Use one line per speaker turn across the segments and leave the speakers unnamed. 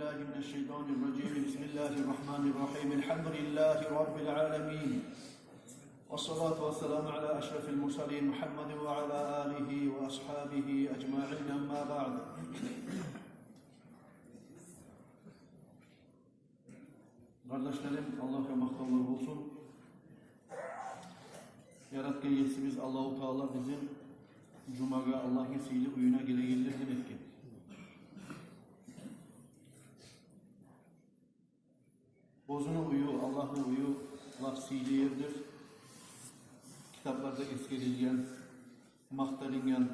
بالله من الشيطان الرجيم بسم الله الرحمن الرحيم الحمد لله رب العالمين والصلاة والسلام على أشرف المرسلين محمد وعلى آله وأصحابه أجمعين أما بعد Kardeşlerim, Allah'a mahtallar olsun. Yaratgan yetkimiz Allah-u Teala bizim Cuma'ga Allah'ın sihirli uyuna gelegillerden etken. Bozunu uyu, Allah'ın uyu laf sihirli yerdir. Kitaplarda eskililgen, maktalingen,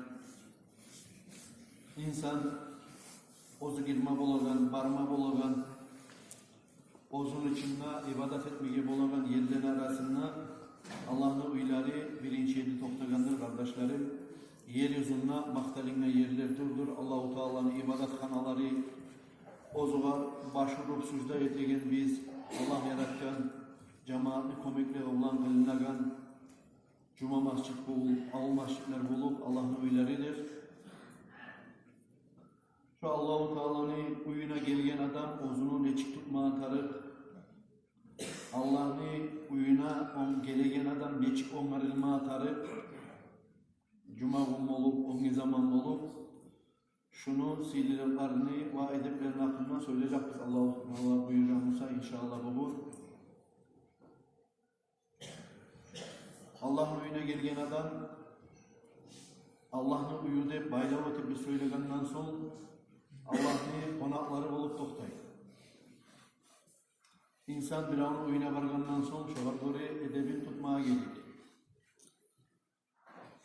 insan ozu girme bolagan, barma bolagan, ozun içinde ibadet etmeye bolagan yerler arasında Allah'ın uyları birinci yedi toktagandır kardeşlerim. Yeryüzünde maktalinge yerlerdir. Allah-u Teala'nın ibadet kanaları ozuğa başvurup sucda etegen biz Allah yaratgan cemaatli komikle olan kılınagan Cuma masjid bulup, ağıl masjidler bulup Allah'ın uylarıdır. Şu Allah-u Teala'nın uyuna gelgen adam ozunu neçik tutmağa tarık. Allah'ın uyuna gelegen adam neçik onarılmağa tarık. Cuma gün olup, on zaman olup, şunu silirlerini ve edeplerin hakkında söyleyeceğiz. Allah buyuracağımızsa inşallah bu. Allah'ın uyuna gelgen adam Allah'ın uyu deyip baylav ötüp söylegenden sonra Allah'ın konakları olup toktaydı. İnsan bir an uyuna vargandan sonra şoğarları edebin tutmaya gelir.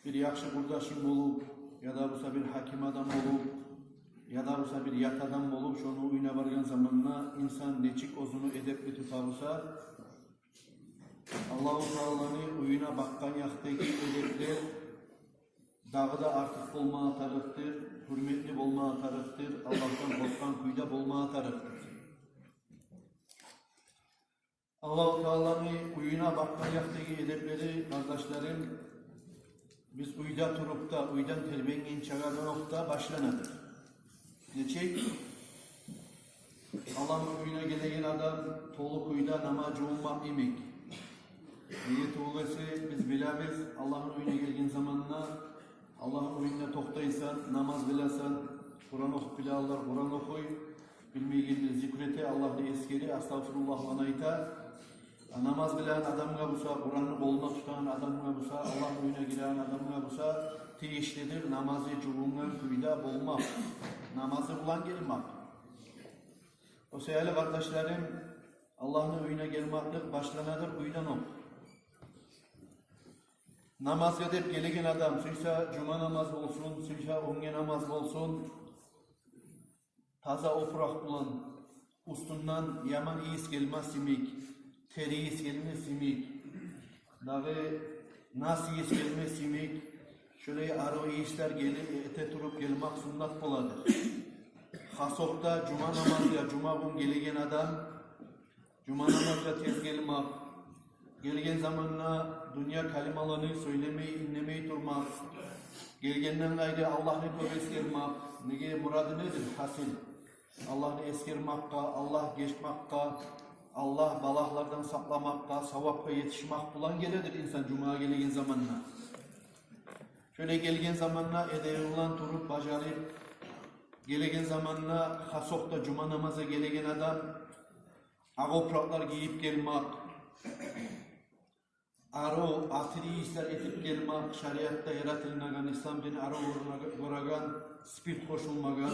Bir yakşı kurdaşım olup ya da bu bir hakim adam olup ya da bu bir yat adam olup şunu uyuna vargan zamanla insan neçik ozunu edepli tutarsa Allah-u Teala'nın uyuna bakkan yaktaki edepler dağı da artık olmaya tarıktır, hürmetli olmaya tarıktır, Allah'tan korkan kuyda olmaya tarıktır. Allah-u Teala'nın uyuna bakkan yaktaki edepleri kardeşlerim biz uyda turup da uydan terbiyenin çağırmak da başlanadır. Neçik? Allah'ın uyuna gelegen adam toluk uyda namacı olmak imek. Niyet oğlası biz biliriz Allah'ın uyuna gelgen zamanla Allah'ın uyuna toktaysan, namaz bilasan, Kur'an okup bilallar, Kur'an okuy, bilmeyi zikrete, Allah'ın eskeri, astagfirullah ve nayta. Namaz bilen adamına busa, Kur'an'ı boluna tutan adamına busa, Allah'ın uyuna giren adamına busa, teyişlidir, namazı cumhurundan kuyda bolmak, namazı bulan gelmek. O sevgili kardeşlerim, Allah'ın uyuna gelmeklik başlanadır, uydan ol. Namaz edip gelegen adam, suysa cuma namaz olsun, suysa onge namaz olsun, taza opurak bulan, ustundan yaman iyis gelmez simik, teri iyis gelmez simik, dağı nas iyis gelmez simik, şöyle arı iyisler gelip ete turup gelmek sünnet boladır. Hasokta cuma namazı ya cuma gün gelegen adam, cuma namazı tez gelmek, gelgen zamanla dünya kalimalarını söylemeyi, inlemeyi durmak, gelgenden gayrı Allah'ın tövbesi gelmek, nege muradı nedir? Hasil. Allah'ını eskermakka, Allah geçmakka, Allah balahlardan saklamakka, savapka yetişmek bulan geledir insan Cuma'ya gelgen zamanla. Şöyle gelgen zamanla edebi olan turup bacarıp, gelgen zamanla hasokta Cuma namaza gelgen adam, agopraklar giyip gelmek, arı atiri işler etip gelmek, şeriatta yaratılmagan, İslam dini arı uğragan, spirt koşulmagan,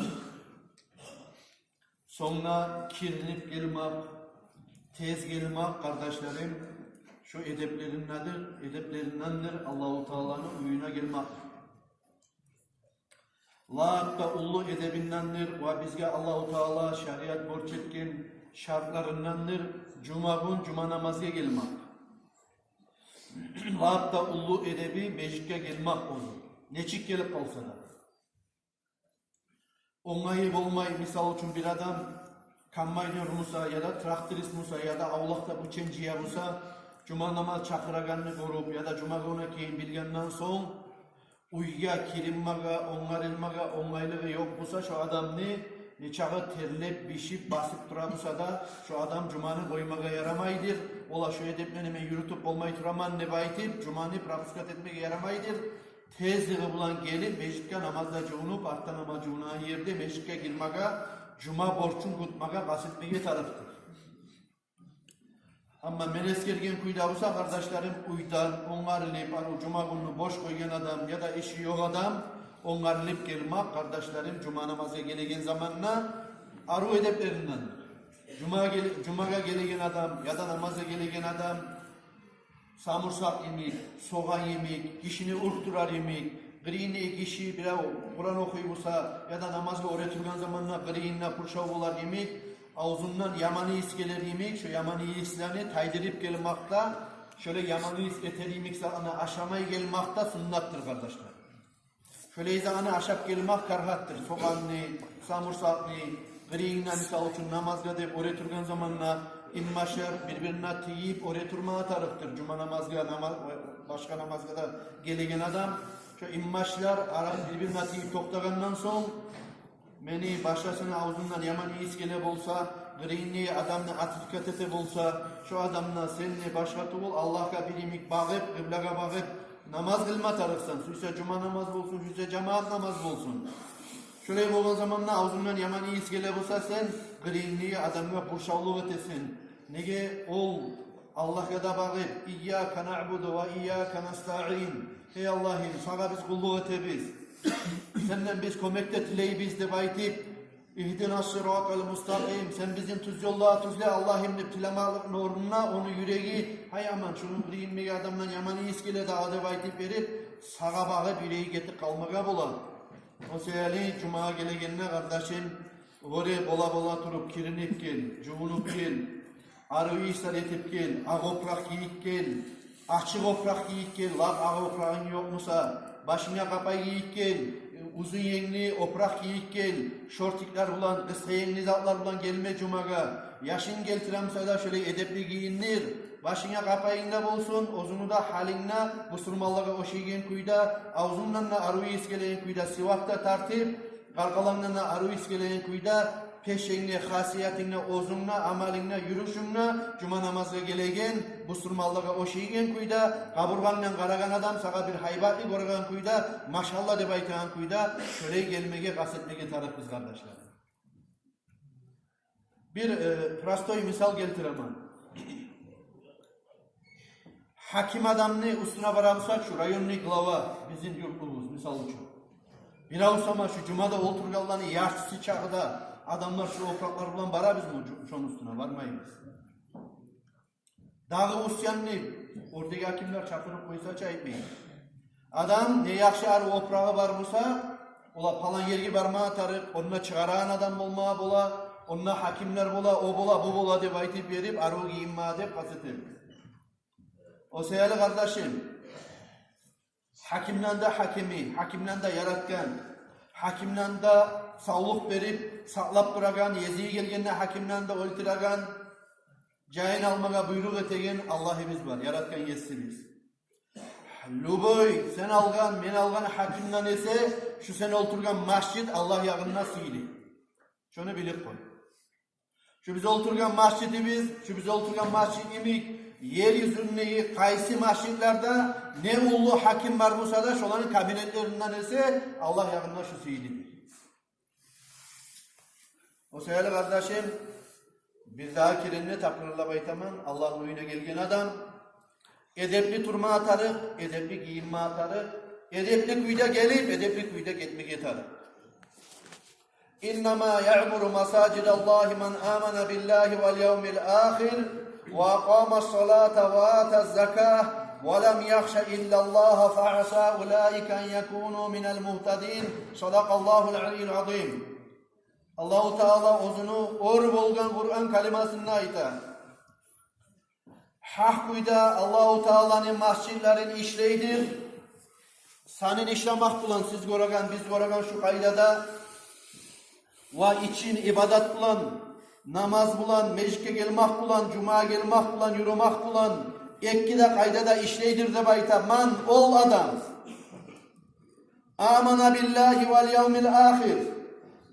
sonra kirlenip gelmek, tez gelmek kardeşlerim, şu edeplerin nedir? Edeplerindendir Allah-u Teala'nın uyuna gelmek. Lâkta ullu edebindendir ve bizge Allah-u Teala şeriat borç etken şartlarındandır. Cuma gün cuma namazıya gelmek. Lâkta ullu edebi meclikke gelmek olur. Neçik gelip kalsa da. Onayı olmayı misal için bir adam kammaynör Musa ya da traktorist Musa ya da avlakta bu çenciye Musa cuma namaz çakıraganını görüp ya da cuma günü keyin bilgenden son uyya kirinmaga, onarılmaga, onaylığı yok Musa şu adamını neçağı terlep, bişip, basıp duramışsa da şu adam cumanı koymağa yaramaydır. Ola şu edeplerine yürütüp olmayı turaman ne baytip, cumanı prapiskat etmeye yaramaydır. Tezliği bulan gelip meclitte namazda cunup, artta namazı cunan yerde meclitte girmeye, cuma borçun kutmaya, kasıtmaya tarafdır. Ama menes gelgen kuyda olsa kardeşlerim uydan, onlarlayıp cuma gününü boş koygan adam ya da işi yok adam, onlarlayıp gelmek kardeşlerim cuma namazı gelegen zamanla aru edeplerinden. Cuma'ya gelegen adam ya da namaza gelegen adam samursak yemek, soğan yemek, kişini urkturar yemek, gıriyinle kişi bir Kur'an okuyuyorsa ya da namazla öğretilgen zamanla gıriyinle pırşav olar yemek, ağzından yamani iskeler yemek, şu yamani islerini taydırıp gelmekte, şöyle yamani isketer yemek sana aşamayı gelmekte sünnattır kardeşler. Şöyle izahını aşap gelmek karhattır. Soğanlı, samursaklı, gıriyinle misal için namazga deyip öğretilgen zamanla immaşır birbirine tiyip öğretilmeye tarıftır. Cuma namazga, başka namazga da gelegen adam, şu immaşlar birbirine tiyip toktağından son, meni başkasının ağzından yaman iskele bolsa, gıriyinli adamla atikat ete bolsa, şu adamla seninle başkatı bol, Allah'a bir imik bağıp, kıblaga bağıp, namaz kılma tarıksan, süyse cuma namaz bolsun, süyse cemaat namaz bolsun. Şöyle olan zamanla ağzından yaman iskele bolsa sen, gıriyinli adamla burşavlık etesin. Nege ol, Allah'a da bağıp, İyyâke na'budu ve İyyâke nesta'in. Ey Allah'ım, sana biz kulluk etebiz. Senden biz kömekte tileyi biz de baytip İhdina sıratal mustakim. Sen bizim tuz yolla tuzle Allah'ım de tilemalık nuruna onu yüreği hay aman şunu bilinmeyi adamdan yaman iskele de adı baytip verip sağa bağıp yüreği getir kalmaya bulan. O seyali cuma gelegenine kardeşim oraya bola turup kirinip gel, cuvunup gel, arı işler etip gel, ağoprak yiyip gel, açık oprak yiyip gel, laf ağoprağın yok musa, başına kapayı yiyip gel, uzun yengli oprak yiyip gel, şortikler bulan, kısa yengli zatlar bulan gelme cumaga, yaşın geltiremse da şöyle edepli giyinir, başına kapayında bolsun, ozunu da halinle, bu surmallaga o şeygen kuyda, ağzundan da arı iskeleyen kuyda, sivakta tartip, kalkalandan da arı iskeleyen kuyda, peşenle, hasiyetinle, ozunla, amalinle, yürüyüşünle, cuma namazı gelegen, bu surmallaga o şeygen kuyda, kaburganla karagan adam, sağa bir haybatlı korugan kuyda, maşallah de baytagan kuyda, şöyle gelmege, kasetmege tarafız kardeşler. Bir prastoy misal geltiremem. Hakim adamını üstüne varamsak şu rayonlu glava, bizim yurtumuz misal için. Bir avsama şu cumada oturgallarını yaşlısı çağda, adamlar şu opraklar bulan bara biz mi şunun üstüne varmayız. Dağı usyanlı, oradaki hakimler çakırıp koysa çay etmeyin. Adam ne yakşı arı oprağı varmışsa, ola falan yergi barmağı atarıp, onunla çıkaran adam olmaya bola, onunla hakimler bola, o bola, bu bola de baytip verip, arı giyinmeye de kasıtır. O seyali kardeşim, hakimden de hakimi, hakimden de yaratkan, hakimden de sağlık verip, saklap bırakan, yeziği gelgenine hakimden de öldüragan, cahin almaya buyruk etegen Allah'ımız var, yaratkan yesimiz. Luboy, sen algan, men algan hakimden ise, şu sen oturgan masjid Allah yağınına sihili. Şunu bilip koy. Şu biz oturgan masjidimiz, şu biz oturgan masjidimiz, yeryüzünde kaysi masjidlerde ne ulu hakim var bu sada şolanın kabinetlerinden ise Allah yağınına şu sihilidir. O seyirli kardeşim bir daha kirinle takrırla baytaman Allah'ın oyuna gelgen adam edepli turma atarı, edepli giyinme atarı, edepli kuyda gelip edepli kuyda gitmek yeter. İnnemâ ya'muru masâcidallahi men âmene billahi vel yevmil âhir ve aqâmes salâte ve âtez zekâh ve lem yahşe illallâhe fe'asâ ulâike en yekûnû minel muhtedîn. Sadakallâhu'l aliyyul azîm. Allah-u Teala ozunu or bolgan Kur'an kalimasına ayta. Hak kuyda Allah-u Teala'nın masjidlerin işleydir. Senin işlemek bulan siz göregan, biz göregan şu kaydada ve için ibadat bulan, namaz bulan, meclike gelmek bulan, cuma gelmek bulan, yürümek bulan, ekkide kaydada işleydir de bayta man ol adam. Amana billahi vel yevmil ahir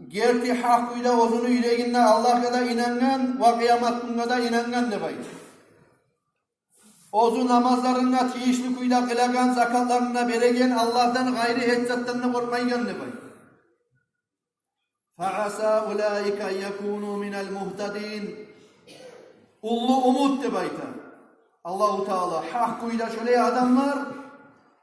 gerti hak uyda ozunu yüreğinde Allah'a da inangan ve kıyamet gününe da inangan de bayt. Ozu namazlarına tiyişli kuyda kılagan, zakatlarına beregen, Allah'tan gayri heccattığını korkmaygan de bayt. فَعَسَى اُولَٰئِكَ يَكُونُوا مِنَ الْمُهْتَدِينَ Ullu umut de bayta. Allah-u Teala hak kuyda şöyle adamlar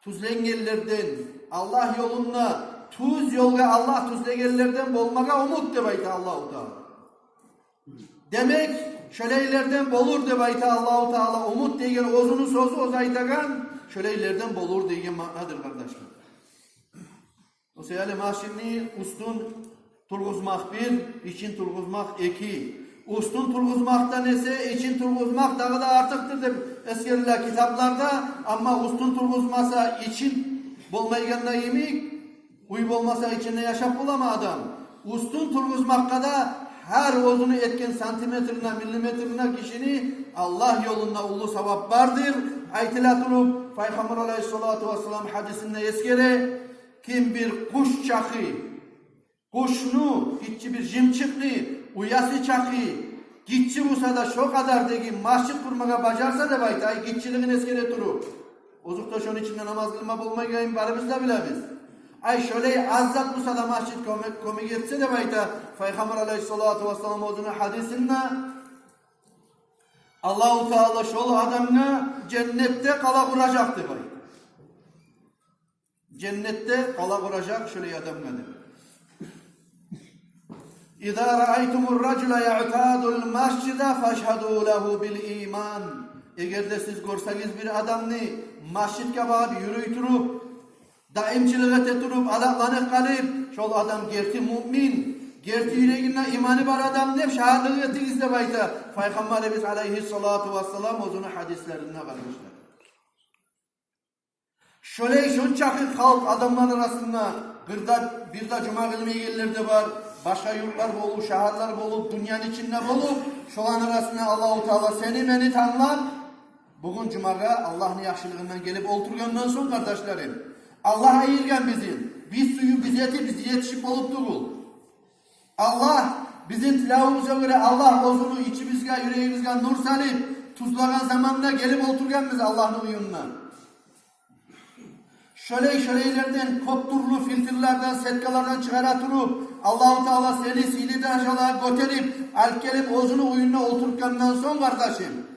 tuzlengellerden, Allah yolunda tuz yolga Allah tuzlengellerden bolmaga umut de bayta Allah-u Teala. Demek şöleylerden bolur de bayta Allah-u Teala umut degen ozunu sozu ozaytagan şöleylerden bolur degen manadır kardeşler. O seyale maşinni ustun turguzmak bir, için turguzmak iki. Ustun turguzmaktan ise için turguzmak daha da artıktır deb eskeriler kitaplarda, ama ustun turguzmasa için bolmayganına yemek, uy bolmasa içinde yaşap bulama adam. Ustun turguzmakta da her ozunu etken santimetrine, milimetrine kişini Allah yolunda ulu sevap vardır. Aytila turup Peygamber Aleyhissalatu vesselam hadisinde eskere kim bir kuş çakı, kuşnu, gitçi bir jimçikni, uyası çakı, gitçi bulsa da şu kadar degi masjid kurmaga bacarsa da bayta, ay gitçiliğin eskere turup. Ozukta şunun içinde namaz kılma bulmayayım barımız da bile biz. Ay şöyle azzat bulsa da masjid komi geçse de bayta, Peygamber Aleyhissalatu vesselam ozunu hadisinde Allah-u Teala şolu adamına cennette kala kuracaktı bayta. Cennette kala kuracak şöyle adamına de. İzâ ra'aytumur racule ya'tâdul mescide feşhedû lehu bil iman. Eğer de siz görseniz bir adamını mescidke bağlı yürüytürüp, daimçiliğe teturup, adaklanık kalıp, şol adam gerti mümin, gerti yüreğine imanı var adam deyip şahadlığı etinizde bayta. Peygamberimiz Aleyhissalatu vesselam ozunu hadislerine bakmışlar. Şöyle şunçakı halk adamlar arasında bir de cuma kılmaya yerlerde var. Başka yurtlar bolup, şehirler bolup, dünyanın içinde bolup, şu an arasında Allah-u Teala seni beni tanlar. Bugün cumaga Allah'ın yakşılığından gelip oturgandan son kardeşlerim. Allah'a ayırgan bizim. Biz suyu biz yetişip olup durul. Allah bizim tilavımıza göre Allah ozunu içimizge, yüreğimizge nur salip, tuzlagan zamanında gelip oturgan biz Allah'ın uyumuna. Şöleylerden, kopturlu filtrlerden, setkalardan çıkaraturup, Allah-u Teala seni siliden aşağıya götürüp, alkelip ozunu uyununa oturtkandan son kardeşim.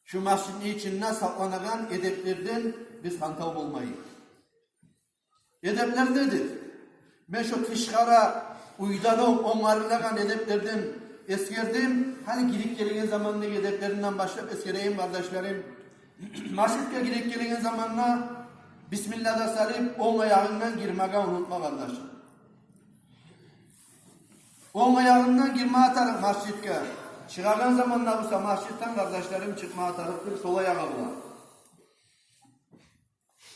Şu mescidin içinde saklanagan edeplerden biz hantav olmayız. Edepler nedir? Ben şu tışkara uydanıp onarılagan edeplerden eskerdim. Hani girip gelingen zamanındaki edeplerinden başlayıp eskereyim kardeşlerim. Mescidke girip gelingen zamanına Bismillah'da sarıp on ayağından girmeye unutma kardeşim. On ayağından girmeye atarım mescidke. Çıkargan zamanla bu mescidden kardeşlerim çıkmaya atarıptır, sol ayağı bular.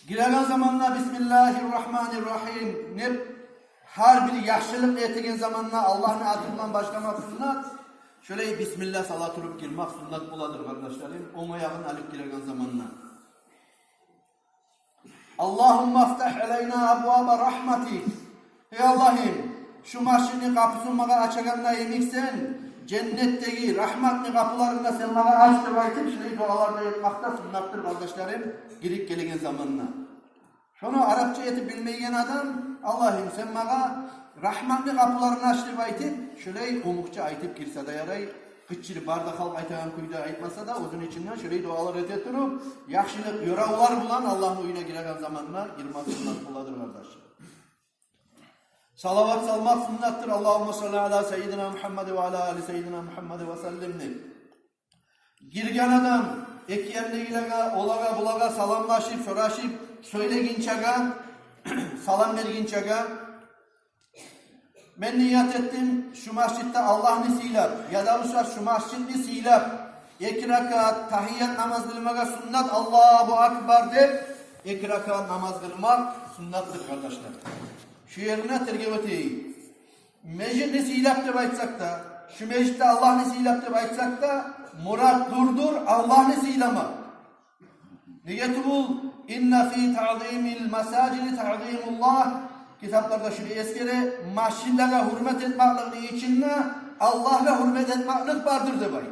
Giregen zamanla Bismillahirrahmanirrahim ne her bir yaşlılık etigen zamanla Allah'ın adından başlamak sünnet. Şöyle Bismillah salat durup girmek sünnet buladır kardeşlerim. On ayağın alıp giregen zamanla. Allahümme aftah aleyna abvaba rahmatik. Ey Allah'ım şu mescidin kapısını bana açaganla emiksen cennetteki rahmetli kapılarında sen bana açtır aytıp şöyle dualarda yetmekte sünnetttir kardeşlerim. Girip gelegen zamanla. Şunu Arapça etip bilmeyen adam Allah'ım sen bana rahmetli kapılarını açtır aytıp şöyle umukça aytıp girse de yaray. Kıççırı bardak halk aytagan kuyda aytmasa da uzun içinden şöyle dualar etetirip yakşılık yoravlar bulan Allah'ın uyuna giregen zamanla girmek sünnet buladır kardeşler. Salavat salmak sünnettir. Allahümme salli ala seyyidina Muhammed ve ala ali seyyidina Muhammed ve sellimni. Girgen adam ek yerliğine olaga bulaga salamlaşıp soraşıp söyleginçaga salam verginçaga ben niyet ettim şu mescitte Allah'ını silap ya da şu mescidini silap 2 rekat tahiyyat namaz kılmaga sünnet Allahu Akbar deyip 2 rekat namaz kılmak sünnettir kardeşler. Şu yerine tergeveteyi. Mecid silap deyip aytsak da, şu mecide Allah'ını silap deyip aytsak da, murat durdur Allah'ını silama. Niyeti bul, inna fi ta'zimil mesacidi ta'zimullah. kitaplarda şunu eskere maşinlara hürmet etmekliğinin içinde Allah'a hürmet etmeklik vardır de baydı.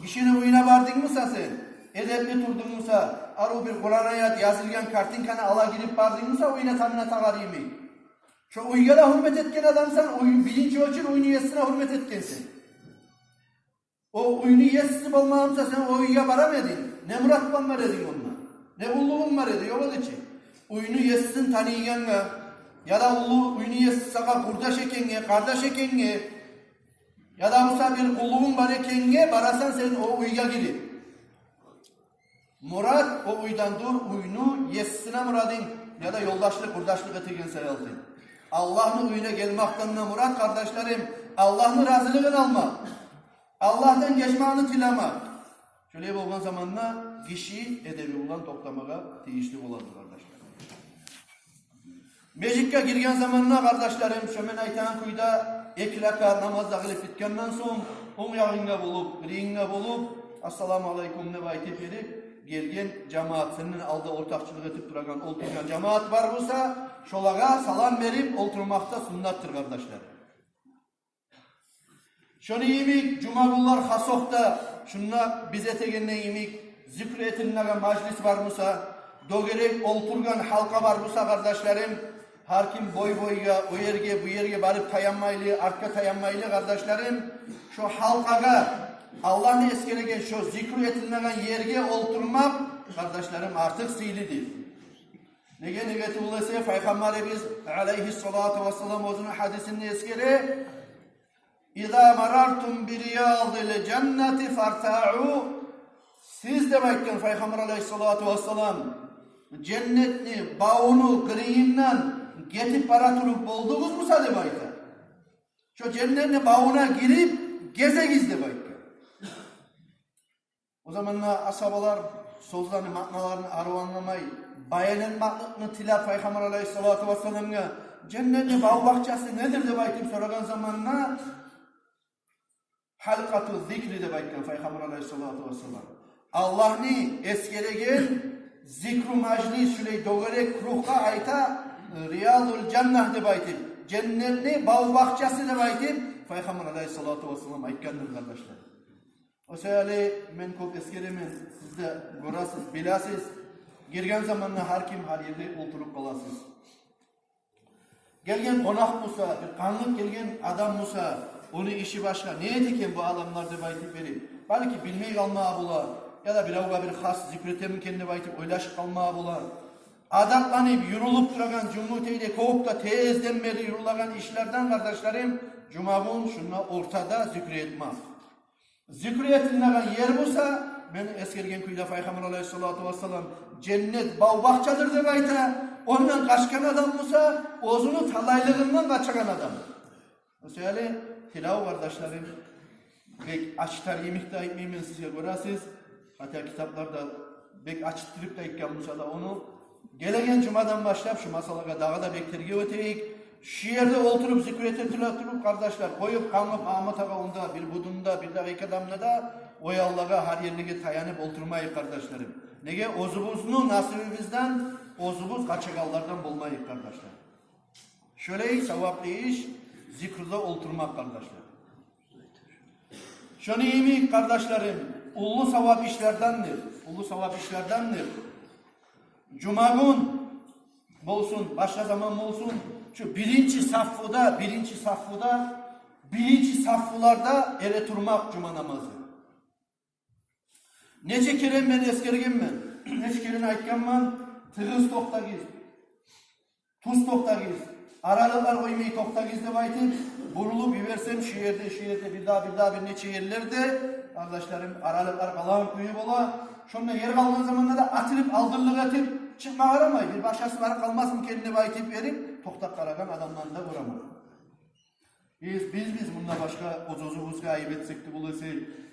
İşini uyuna bardın mı sen? Edepli turdun musa? Arı bir Kur'an ayet yazılgan kartinkana ala girip bardın mı sen? Uyuna tamına takarıyım. Şu uygara hürmet etken adamsan bilinci ölçür oyunu yesine hürmet etkensin. O oyunu yesisi olmamsa sen o uyuya varamedin. Ne muratman var edin onunla. Ne ulluğun var edin yol için. Oyunu yesisin tanıyanına ya da oyunu yesisi sana kurdaş ekenge, kardeş ekenge ya da musa bir ulluğun var ekenge barasan sen o uyuya girip. Murat o uydan dur oyunu yesisine muradın ya da yoldaşlık, kurdaşlık etigen sayaldın. Allah'ın uyuna gelmekten murat kardeşlerim, Allah'ın razılığını almak. Allah'tan geçmeğini tilemek. Şöyle olan zamanla kişi edebi olan toplamaya değişti oladı kardeşler. Mecik'e girgen zamanla kardeşlerim, şömen aytan kuyda eklaka namazda kılıp bitkenden son, on yağınga bulup, biriyinga bulup, assalamu alaikum ne baytip verip, gelgen cemaat, senin aldığı ortakçılık edip duragan, oturgan cemaat var olsa, şolaga salam verip oturmakta sunnattır kardeşler. Şunu yemik, cumagunlar hasokta, şunna bize tegenine yemik, zikr etilnege majlis var musa, dogerek oturgan halka var musa kardeşlerim, her kim boy boyga, o yerge, bu yerge barıp tayanmaylı, arka tayanmaylı kardeşlerim, şu halkaga, Allah'ın eskeregen şu zikr etilnegen yerge oturmak, kardeşlerim artık silidir. Nege tuğlası, Peygamberimiz aleyhissalatu vesselam o'zini hadisini eskere, İza marartum bir riyadil cenneti farta'u. Siz demekten Peygamber aleyhissalatu vesselam cennetni, bağını, kırıyından getip para turup buldunuz mu demek? Şu cennetin bağına girip gezegiz demek. O zamanla asabalar sözlerini, maknalarını arıvanlamayı, bayanılmaklıkını tila Peygamber aleyhissalatu vesselam'a cennetin bağ bahçesi nedir demek soragan zamanla halkatı zikri de bakın Peygamber aleyhissalatu vesselam. Allah'ni eskeregen zikru majlis şöyle doğru ruhka ayta riyadul cennah de bakın. Cennetni bağ bahçesi de bakın Peygamber aleyhissalatu vesselam aytkandır kardeşler. O sebeple men çok eskeremen siz de görasız, bilasız. Girgen zamanla her kim her yerde oturup kalasız. Gelgen konak musa, bir kanlık gelgen adam musa, onun işi başka. Ne etken bu adamlarda baytip verip? Belki bilmeyi kalmaya bular. Ya da bir has zikretemin kendine baytip oylaşıp kalmaya bular. Adaklanıp, yürülüp duragan cumhuriyeti kovup da tezden beri yürülagan işlerden kardeşlerim, Cuma'nın şuna ortada zikretmek. Zikretilinen yer bulsa, ben eskergen kuyda Peygamber aleyhissalatu vesselam cennet bağ bahçedir de bayta. Ondan kaçkan adam olsa, ozunu talaylığından kaçakan adam. Mesela tilav kardeşlerim, bek açıklar yemekte etmeyin size görəsiz. Hatta kitaplarda bek açıttırıp da ikkan olsa da onu gelegen cumadan başlayıp şu masalaga dağa da bekterge öteyik. Şu yerde oturup zikrete tülatırıp kardeşler koyup kanıp Ahmet Ağa onda bir budunda bir dakika damla da oy Allah'a her yerine tayanıp oturmayı kardeşlerim. Nege ozubuzunu nasibimizden ozubuz kaçakallardan bulmayı kardeşler. Şöyle sevaplı iş zikrde oturmak kardeşler. Şunu iyi kardeşlerim, ulu sevap işlerdendir. Ulu sevap işlerdendir. Cuma gün olsun, başka zaman olsun, şu birinci saffularda ele durmak cuma namazı. Nece kere ben eskergenmen, nece kere aytkanman, tığız tokta giz, tuz tokta giz, aralıklar koymayı tokta giz de baytım, burulup biversem şu yerde bir daha bir neçe yerlerde, kardeşlerim aralıklar kalan kuyup ola, şununla yer kaldığı zamanlarda atılıp aldırlık atıp çıkma aramayı, bir başkası var kalmaz mı kendine baytip verip, toktak karagan adamlarını da vuramaz. Biz bununla başka ozozumuzga ayıp etsek de bulası,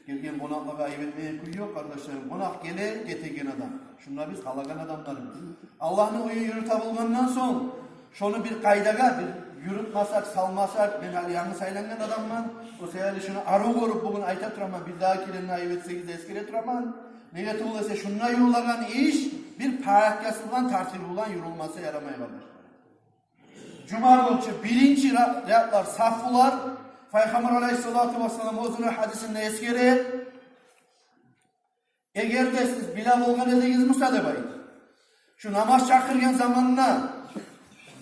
gelgen konakla ayıp etmeye kuyuyor kardeşlerim. Konak gele getegen adam. Şunlar biz halagan adamlarımız. Allah'ın oyu yürütabılgandan son, şunu bir kaydaga, bir yürütmasak, salmasak, ben hali yanlış saylangan adamman, o sebeple şunu arı korup bugün ayta turaman, bir daha kilerini ayıp etsek de eskire turaman, neye olası şununla yürülagan iş, bir parakyası olan, tartibi olan yürülmesi yaramaya kardeşler. Cuma günü birinci riyatlar saffular Peygamber aleyhissalatu vesselam özünün hadisinde eskere eğer de siz Bilal olgan ediniz müsaade baydı. Şu namaz çakırgen zamanına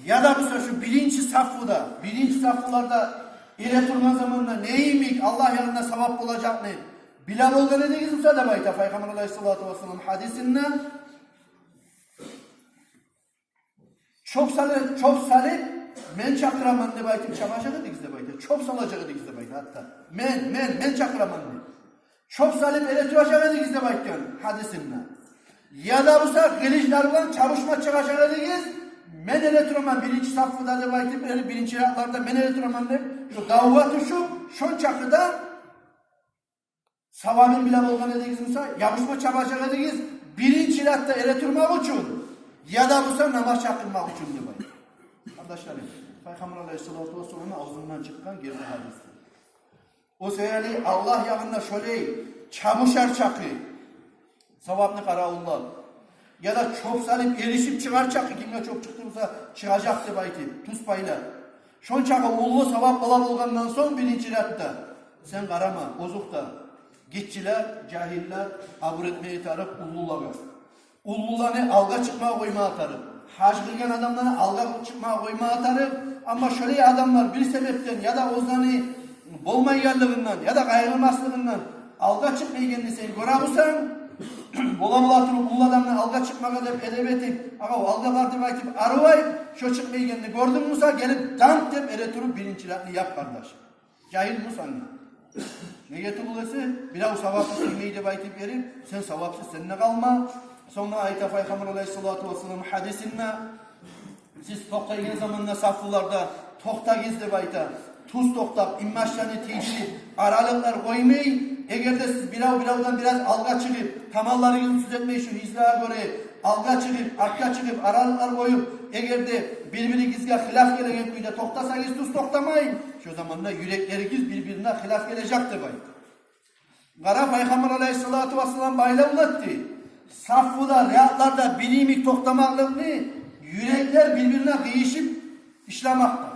ya da bu şu birinci saffularda ile turgan zamanında neyimik Allah yanında sevap olacak ne? Bilal olgan ediniz müsaade baydı. Peygamber aleyhissalatu vesselam hadisinde çok salih men çakıraman ne baytım çamaşır ediniz de baydı. Çok salacak ediniz de baydı hatta. Men çakıraman ne? Çok salip elektrik ediniz de baydı hadisinde. Ya da bu sefer gelişlerden çavuşma çıkacak ediniz. Men elektroman birinci safhada da baytım birinci riyatlarda men elektroman ne? Şu davatı şun çakıda savabın bile olgan ediniz Musa. Yapışma çabacak ediniz. Birinci riyatta elektürmek için. Ya da bu sefer namaz çakılmak için de baytım. Arkadaşlarım, Peygamber aleyhissalatu vesselam'ın ağzından çıkan girdi hadisi. O seyirli Allah yanında şöyle çamuşar çakı, sevaplı karaullar. Ya da çok salim erişip çıkar çakı, kimle çok çıktıysa çıkacaktı bayti, tuz payla. Şon çakı ullu sevap olgandan son birinci riyatta. Sen karama, bozukta. Gitçiler, cahiller, abur etmeyi tarıp ullulara. Ullularını alga çıkmaya koymaya atarım. Hac kılgan adamlarını alga çıkmaya koymaya atarım. Ama şöyle adamlar bir sebepten ya da ozanı bolmayyarlığından ya da gayrılmaslığından alga çıkmayı kendisi görebilsen bola turup bu adamdan alga çıkmaya edebetip alga vardı baytip arvay şu çıkmayı kendini gördün Musa gelip dank deyip turup birincilerini yap kardeş. Cahil Musa ne? Ne getirulesi? Biraz savapsız ilmeği de baytip verip sen savapsız seninle kalma. Sonra ayet-i Peygamber aleyhissalatu vesselam hadisinde siz toktayın zamanında saffularda tokta gizli bayta tuz toktap immaşlarını tecili aralıklar koymayın. Eğer de siz bilavdan biraz alga çıkıp tamallarını düzeltmeyi şu hizlaya göre alga çıkıp arka çıkıp aralıklar koyup eğer de birbirinizle hilaf gelegen kuyuda toktasanız tuz toktamayın. Şu zamanda yürekleriniz birbirine hilaf gelecektir bayta. Kara Peygamber aleyhissalatu vesselam bayla uzattı. Saffuda, riyatlarda birimik toktamaklıklı yürekler birbirine kıyışıp işlemakta.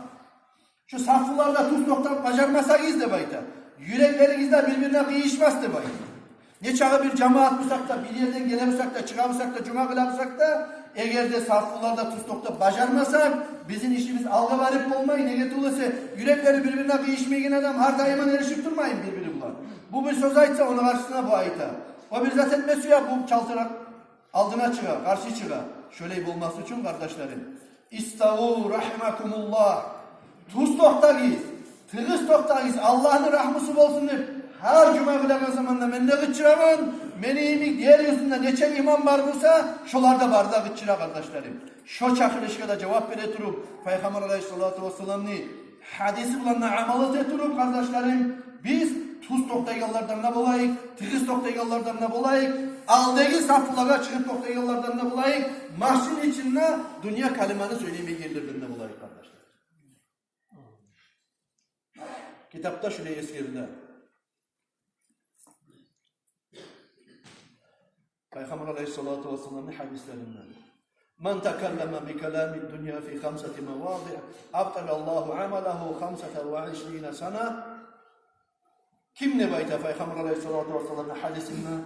Şu saffularda tuz toktamak bacarmasanız da bayta. Yüreklerinizde birbirine kıyışmaz da bayta. Ne çağı bir cemaat bulsak da, bir yerden gelebilsek de, çıkabilsek de, cuma kılabilsek da, eğer de saffularda tuz tokta bacarmasak, bizim işimiz algı varıp olmayın. Ne getulası, yürekleri birbirine kıyışmayan adam, har daima erişip durmayın birbiri bulan. Bu bir söz aytsa, onun karşısına bu ayta. O bir zat etmesi ya bu çaltırak aldına çığa, karşı çığa. Şöyle olması için kardeşlerim. İstavu rahimakumullah. Tuz toktağız, tığız toktağız. Allah'ın rahmusu olsun deyip her cuma kılakan zamanda men ne gıçıramın, meniyimik diğer yüzünde neçe imam var bulsa şolarda barda gıçıra kardeşlerim. Şu çakılışka da cevap vereturup Peygamber aleyhissalatu vesselam'ın hadisi bulanla amalı eturup kardeşlerim biz tuz toktaygallardan ne bulayık, tığız toktaygallardan ne bulayık, aldaki saflara çıkıp toktaygallardan ne bulayık, mahşin içinde dünya kalimanı söylemeye gelirdiğinde bulayık kardeşler. Kitapta şöyle eskirdi. Peygamber aleyhissalatu vesselam'ın hadislerinden. Men tekelleme bi kelâmi dünya fi khamsati mevâdi' abtalallahu amelehu 25 sana. Kim ne bayta Peygamber aleyhissalatu vesselam'ın hadisinden?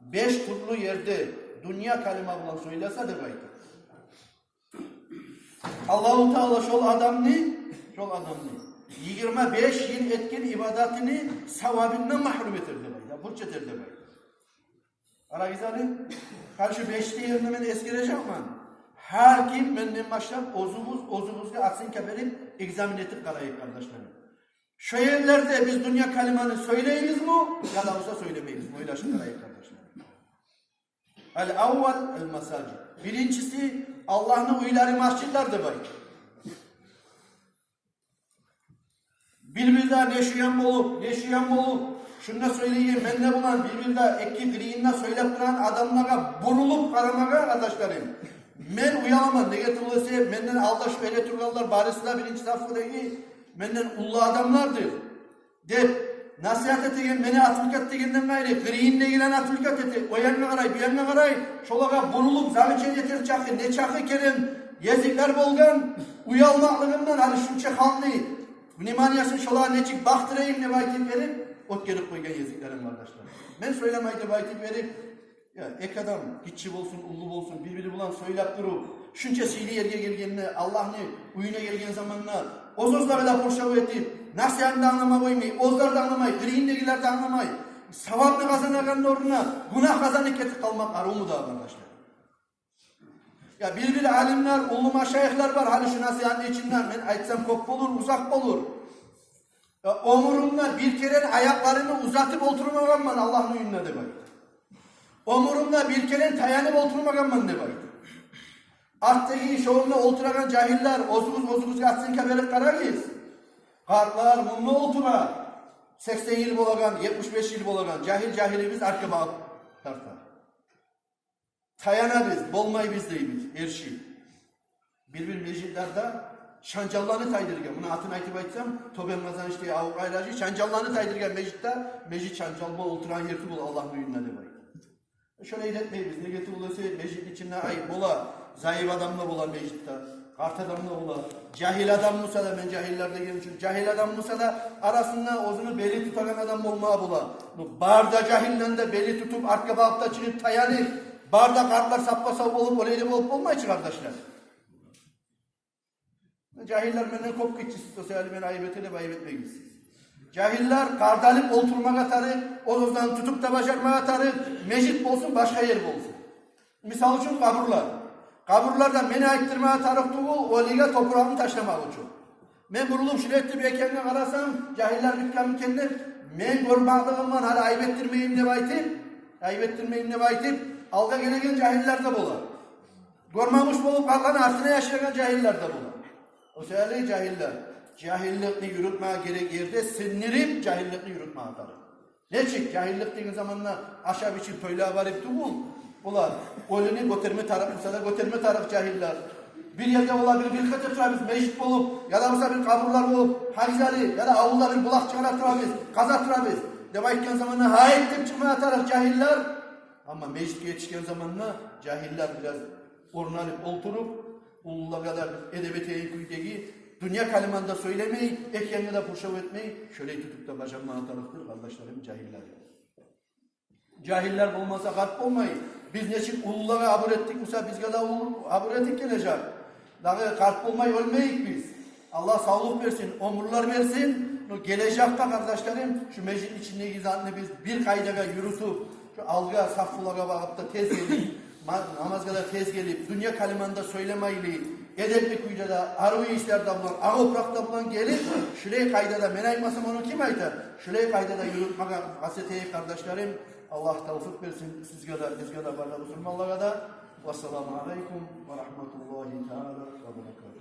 5 turlu yerde dünya kalima bulan söylese de bayta. Allah-u Teala şol adamını 25 yıl etkin ibadetini sevabından mahrum etirdi bayta. Burç etirdi bayta. Ara güzelim. Karşı 5'te yerine ben eskireceğim ben. Her kim benden başlayıp ozumuzga aksın keberim egzamin etip kalayık kardeşlerim. Şu yerlerde biz dünya kalimanı söyleyiz mi ya da olsa söylemeyiz mi? Öyle aşık kalayık kardeşlerim. El-avval el-mesacid. Birincisi Allah'ın uyları masjidlerdir bayık. Birbirine neşiyan bolup şunu söyleyeyim, ben de bulan birbirine ekip birine söylep duran adamlara burulup karamaga kardeşlerim. Men uyalaman, ne getirulese, menden aldaş böyle turgalar, barısıyla birinci safhadaki, menden ullu adamlardır. Deyip, nasihat etegen, meni atılkat degenden gayrı, kırıyınla gilen atılkat eti, o yanına karay, bir yanına karay, şolaga burulup, zamiçen yeter çakı, ne çakı keren, yezikler bolgan, uyalmaklığından, hani şunça halını, nimaniyasın şolaga neçik baktırayım ne baytip verip, ot gelip koygan yeziklerim kardeşler. Ben söylemaydı baytip verip, ya ek adam, gitçi olsun, ulu olsun, birbiri bulan söylep durup, şunça sili yerge gelgenine, Allah'ını uyuna gelgen zamanına, ozozları da porşavu etip, nasihatini de anlama koymayı, ozları da anlamayı, kırıyındakiler de anlamayı, savabını kazanakanın oruna, günah kazanıp ketip kalmak arumu da arkadaşlar. Ya birbiri alimler, ulu maşayihler var, hani şu nasihatini içinden, ben aytsam kop olur, uzak olur. Omurumda bir kere ayaklarını uzatıp oturmagan man Allah'ın uyununa de baydı. Omurumda bir kere tayanıp oturmagan man de baydı. Arttaki şovunda oturagan cahiller, ozuguz yatsın kebelik karagiz. Kartlar mumlu otura. 80 yıl bolagan, 75 yıl bolagan, cahilimiz arka bağıp tartar. Tayana biz, bolmay biz deyimiz, erşi. Bir meclitlerde şancallarını taydırgen, bunu atın aytıp aytsam, Tobel Mazan işte avuk ayracı, şancallarını taydırgen meclitte, meclit şancalma oturan yerti bul Allah'ın uyununa demay. Şöyle iletmeyiz, negatif olursa meclit içinde ayıp ola, zayıf adamla bola meclitte, kart adamla bola, cahil adam olsa da ben cahillerde gelmişim, cahil adam olsa da arasında ozunu beli tutagan adam olmaya bola. Barda cahilden de beli tutup arka bağıpta çıkıp tayanıp, barda kartlar sappa sap olup oleyli olup olmayacak kardeşler. Cahiller benden kop geçişsiz, sosyali beni ayıp etele ayıp etmeyiz. Cahiller kardalıp oturmak atarı, ozozdan tutup da başarmak atarı, mecit olsun başka yer olsun. Misal için kaburlar. Kaburlarda beni ayıktırmaya tarık tuğul, o liga toprağını taşlamak için. Ben burulup şiletli bir ekenine karasam, cahiller dükkanı kendiler, men görmağlığımdan hala ayıp ettirmeyeyim ne baytip, alga gelegen cahiller de bolar. Görmemiş bolup kalkanı aslına yaşayan cahiller de bolar. O sebeple cahiller, cahillikini yürütmeye gerek yerde sinirip cahillikini yürütmeye atarım. Ne çık? Cahillik dediğin zamanla aşağı biçim pöyleğe varıp tuğul. Ulan, ölünü götürme taraf, mesela götürme taraf cahiller. Bir yerde olabilir, bir katır turabız, mecit bulup, ya da olsa bir kaburlar bulup, hacizali, ya da avulda bir bulak çıkarak turabız, kazak turabız. Demayken zamanla haittim çıkmaya taraf cahiller. Ama mecit yetişken zamanla cahiller biraz ornalıp oturup, uluğa kadar edebiyete kuydegi, dünya kalimanda söylemeyi, ekyenine de puşav etmeyi, şöyle tutup da başarmaya tarafdır kardeşlerim cahiller. Cahiller olmasa kalp olmayı. Biz neçin ululara abur ettik, mesela biz kadar abur ettik gelecek. Daha kalp olmayı ölmeyik biz. Allah sağlık versin, omurlar versin. Gelecekte kardeşlerim, şu meclisin içinde gizanını biz bir kaydaga yürütüp, şu alga, saffulara bakıp da tez gelip, namaz kadar tez gelip, dünya kalimanda söylemeyle, edepli kuyuda arı işlerde bulan, ağoprakta bulan gelip, şuraya kaydada, men aymasam onu kim aytar? Şuraya kaydada yürütmek gazeteyi kardeşlerim, Allah tevfik versin sizge de, bizge de, barda Müslümanlara da. Vesselamu aleykum ve rahmetullahi teala ve berekatuhu.